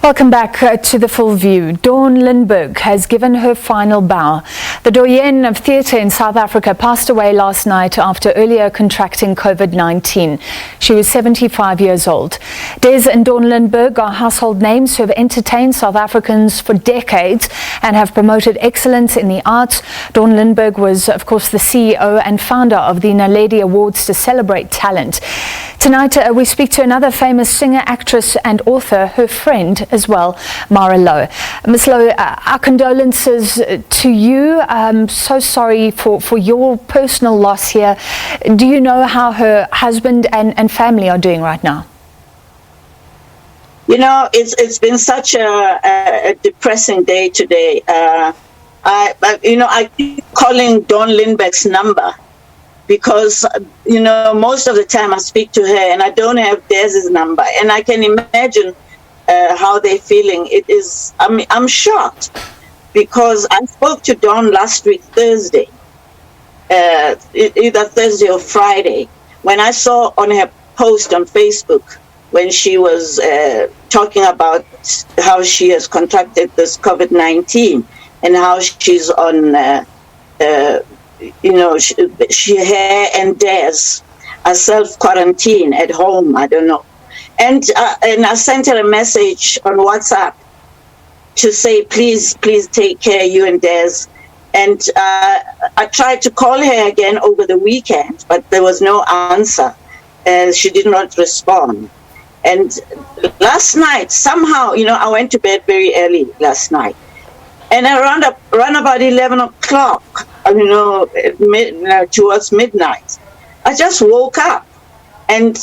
Welcome back to The Full View. Dawn Lindberg has given her final bow. The doyen of theatre in South Africa passed away last night after earlier contracting COVID-19. She was 75 years old. Des and Dawn Lindberg are household names who have entertained South Africans for decades and have promoted excellence in the arts. Dawn Lindberg was, of course, the CEO and founder of the Naledi Awards to celebrate talent. Tonight, we speak to another famous singer, actress and author, her friend as well, Marah Louw. Ms. Louw, our condolences to you. I'm so sorry for your personal loss here. Do you know how her husband and family are doing right now? You know, it's been such a depressing day today. I keep calling Dawn Lindberg's number, because, you know, most of the time I speak to her and I don't have Des's number. And I can imagine how they're feeling. I'm shocked, because I spoke to Dawn last week, Thursday, either Thursday or Friday, when I saw on her post on Facebook when she was talking about how she has contracted this COVID-19 and how she's on she her and Des are self-quarantine at home. I don't know. And I sent her a message on WhatsApp to say, please take care, you and Des. And I tried to call her again over the weekend, but there was no answer. She did not respond. And last night, somehow, I went to bed very early last night. And around about 11 o'clock, towards midnight, I just woke up and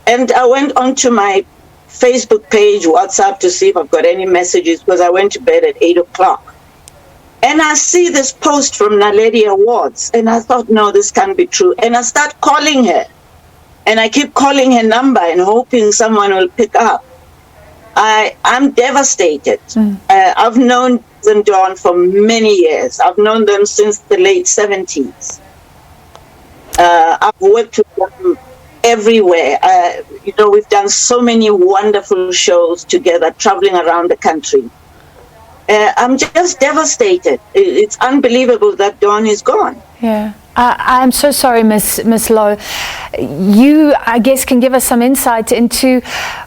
I went onto my Facebook page, WhatsApp, to see if I've got any messages, because I went to bed at 8 o'clock. And I see this post from Naledi Awards, and I thought, no, this can't be true. And I start calling her, and I keep calling her number and hoping someone will pick up. I'm devastated. I've known Dawn for many years. I've known them since the late 70s. I've worked with them everywhere. We've done so many wonderful shows together, traveling around the country. I'm just devastated. It's unbelievable that Dawn is gone. Yeah. I'm so sorry, Miss Louw. You, I guess, can give us some insight into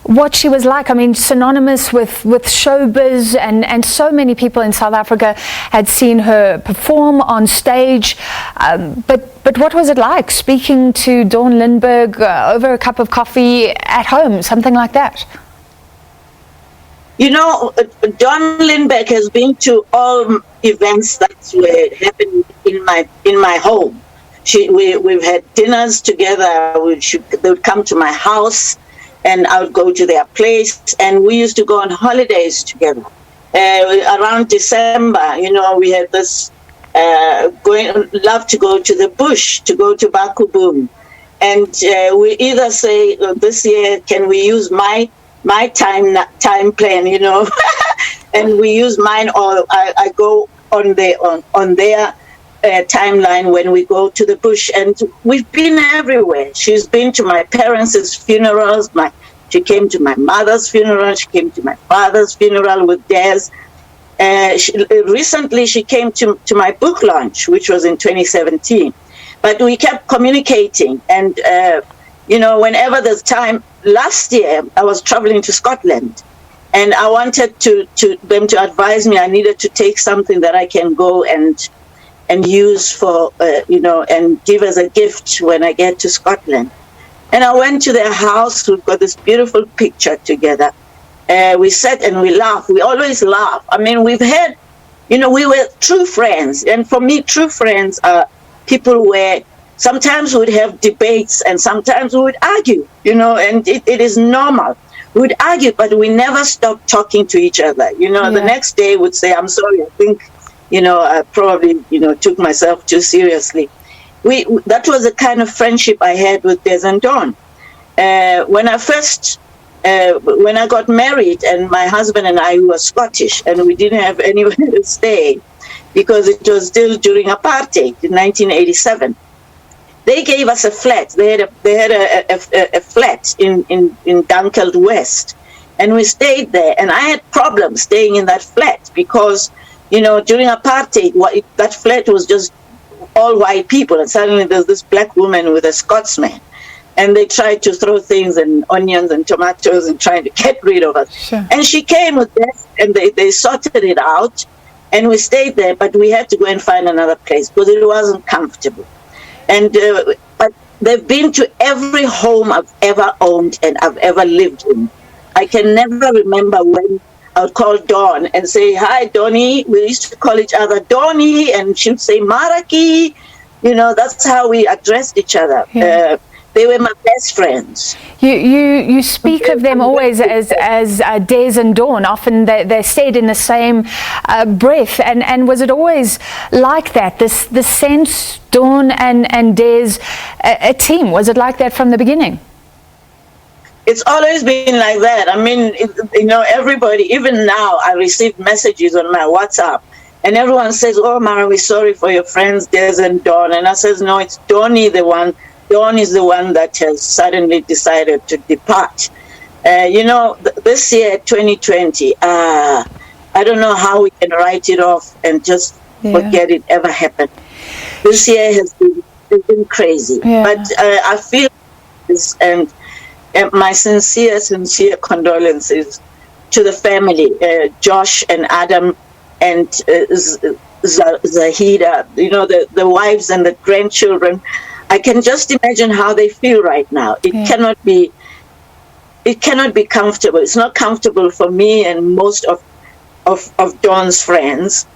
what she was like. I mean, synonymous with showbiz, and so many people in South Africa had seen her perform on stage. But what was it like speaking to Dawn Lindberg over a cup of coffee at home, something like that? Dawn Lindberg has been to all events that were happening in my home. We've had dinners together. They would come to my house, and I would go to their place, and we used to go on holidays together. Around December, we had this love to go to the bush, to go to Bakuboom, and we either say, this year, can we use my time plan, and we use mine, or I go on their timeline when we go to the bush. And we've been everywhere. She's been to my parents' funerals. She came to my mother's funeral. She came to my father's funeral with Des. Recently, she came to my book launch, which was in 2017. But we kept communicating, and whenever there's time. Last year, I was traveling to Scotland, and I wanted them to advise me. I needed to take something that I can go and use for, and give as a gift when I get to Scotland. And I went to their house. We've got this beautiful picture together. We sat and we laughed. We always laugh. I mean, we've had, we were true friends. And for me, true friends are people where sometimes we would have debates, and sometimes we would argue, and it is normal. We would argue, but we never stopped talking to each other. The next day would say, I'm sorry, I think, I probably, took myself too seriously. That was the kind of friendship I had with Des and Dawn. When I got married, and my husband and I were Scottish, and we didn't have anywhere to stay because it was still during apartheid in 1987. They gave us a flat. They had a flat in Dunkeld West, And we stayed there. And I had problems staying in that flat because, during apartheid, that flat was just all white people. And suddenly there's this black woman with a Scotsman. And they tried to throw things and onions and tomatoes and trying to get rid of us. Sure. And she came with this, and they sorted it out. And we stayed there, but we had to go and find another place because it wasn't comfortable. And but they've been to every home I've ever owned and I've ever lived in. I can never remember when I would call Dawn and say, "Hi, Donnie." We used to call each other Donnie, and she'd say Maraki. That's how we addressed each other. Yeah. They were my best friends. You speak of them always as Des and Dawn. Often they stayed in the same breath. And was it always like that? This sense, Dawn and Des, a team. Was it like that from the beginning? It's always been like that. I mean, everybody, even now, I receive messages on my WhatsApp. And everyone says, "Oh, Marah, we're sorry for your friends, Des and Dawn." And I says, "No, it's Donnie the one. Dawn is the one that has suddenly decided to depart." This year, 2020, I don't know how we can write it off and just forget it ever happened. This year has been crazy. Yeah. But I feel this, and my sincere condolences to the family, Josh and Adam and Zahida, the wives and the grandchildren. I can just imagine how they feel right now. It cannot be comfortable. It's not comfortable for me and most of Dawn's friends.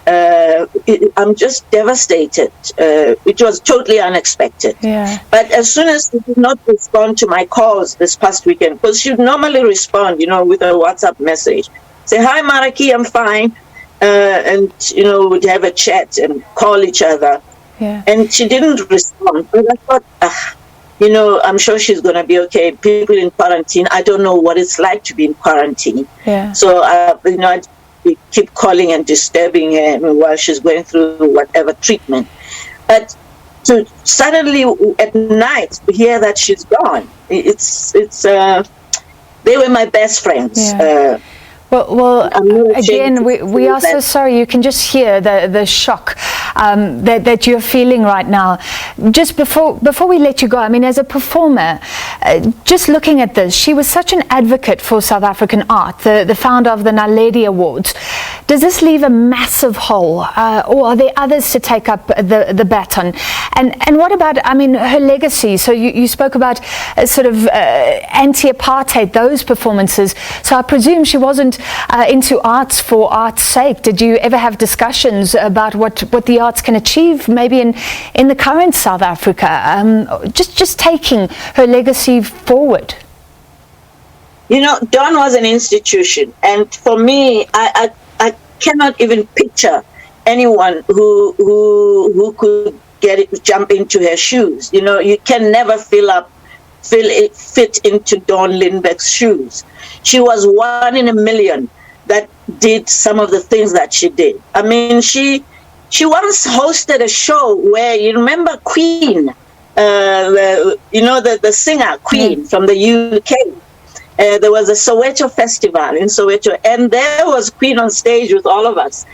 I'm just devastated. It was totally unexpected. Yeah. But as soon as she did not respond to my calls this past weekend, because she would normally respond, with a WhatsApp message, say, "Hi, Maraki, I'm fine," and we'd have a chat and call each other. Yeah. And she didn't respond. But I thought, I'm sure she's going to be okay. People in quarantine, I don't know what it's like to be in quarantine. Yeah. So, I keep calling and disturbing her while she's going through whatever treatment. But to suddenly at night hear that she's gone, they were my best friends. Yeah. Well, again, we are so sorry. You can just hear the shock that you're feeling right now. Just before we let you go, I mean, as a performer, just looking at this, she was such an advocate for South African art, the founder of the Naledi Awards. Does this leave a massive hole, or are there others to take up the baton? And what about, I mean, her legacy? So you spoke about sort of anti-apartheid, those performances. So I presume she wasn't into arts for art's sake. Did you ever have discussions about what the arts can achieve, maybe in the current South Africa, just taking her legacy forward? Dawn was an institution, and for me, I cannot even picture anyone who could jump into her shoes. You can never fit into Dawn Lindberg's shoes. She was one in a million that did some of the things that she did. I mean, she once hosted a show where, you remember Queen, the singer Queen from the UK. There was a Soweto festival in Soweto, and there was Queen on stage with all of us.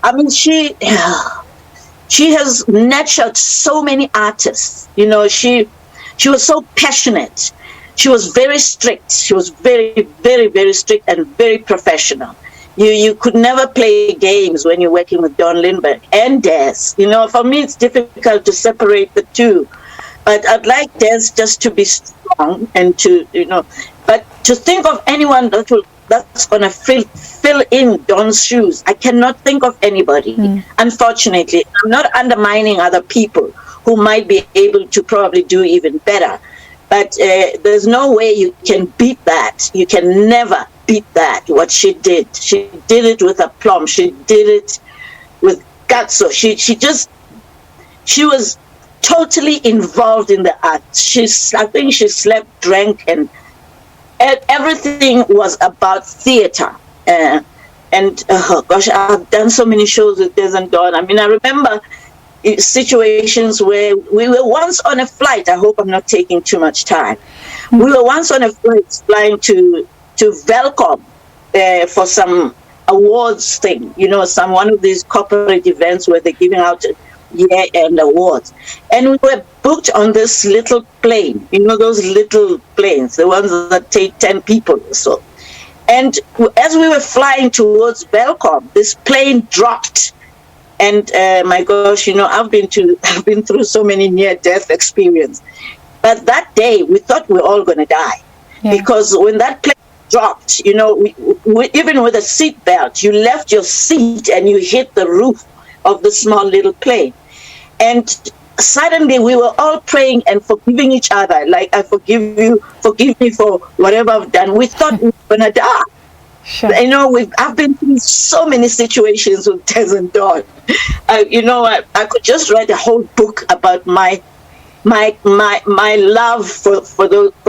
I mean, she has nurtured so many artists. She was so passionate. She was very strict. She was very, very, very strict and very professional. You could never play games when you're working with Dawn Lindberg and Des. For me, it's difficult to separate the two. But I'd like Des just to be strong and but to think of anyone that's going to fill in Dawn's shoes, I cannot think of anybody. Unfortunately, I'm not undermining other people who might be able to probably do even better. But there's no way you can beat that. You can never beat that, what she did. She did it with aplomb. She did it with guts. So she was totally involved in the art. I think she slept, drank, and everything was about theater. Oh gosh, I've done so many shows with Des and Dawn. I mean, I remember situations where we were once on a flight. I hope I'm not taking too much time. We were once on a flight flying to to Velcom for some awards thing, one of these corporate events where they're giving out year-end awards. And we were booked on this little plane, those little planes, the ones that take 10 people or so. And as we were flying towards Velcom, this plane dropped. And my gosh, I've been through so many near-death experiences. But that day, we thought we were all going to die. Yeah. Because when that plane dropped, we, even with a seat belt, you left your seat and you hit the roof of the small little plane. And suddenly we were all praying and forgiving each other. Like, I forgive you, forgive me for whatever I've done. We thought we were going to die. Sure. I've been through so many situations with Tez and Dawn. I could just write a whole book about my love for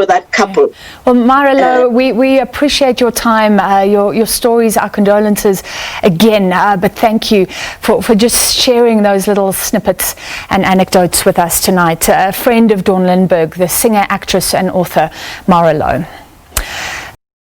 that couple. Well, Marah Louw, we appreciate your time, your stories, our condolences again, but thank you for just sharing those little snippets and anecdotes with us tonight. A friend of Dawn Lindberg, the singer, actress and author Marah Louw.